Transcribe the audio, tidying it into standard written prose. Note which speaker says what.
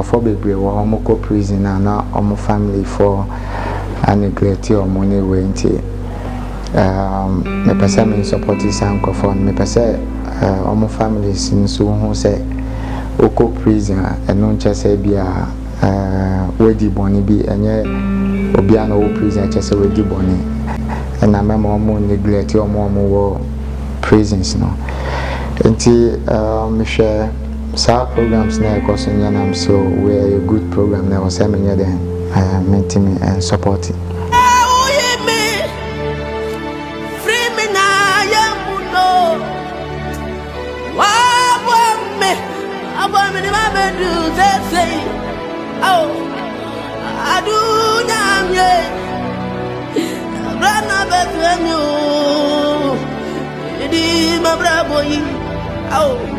Speaker 1: nkofo bebre wo homo ko prison na omo family for neglect your money we nti me pese me support is nkofo me pese omo families nso hu say oko prison eno nche say bia wedi boni bi enye obia na wo prison nche say wedi boni na mema omo neglect omo wo prisons no nti me share some programs na because I'm so we are a good program na was me here then maintain and support it.
Speaker 2: Oh,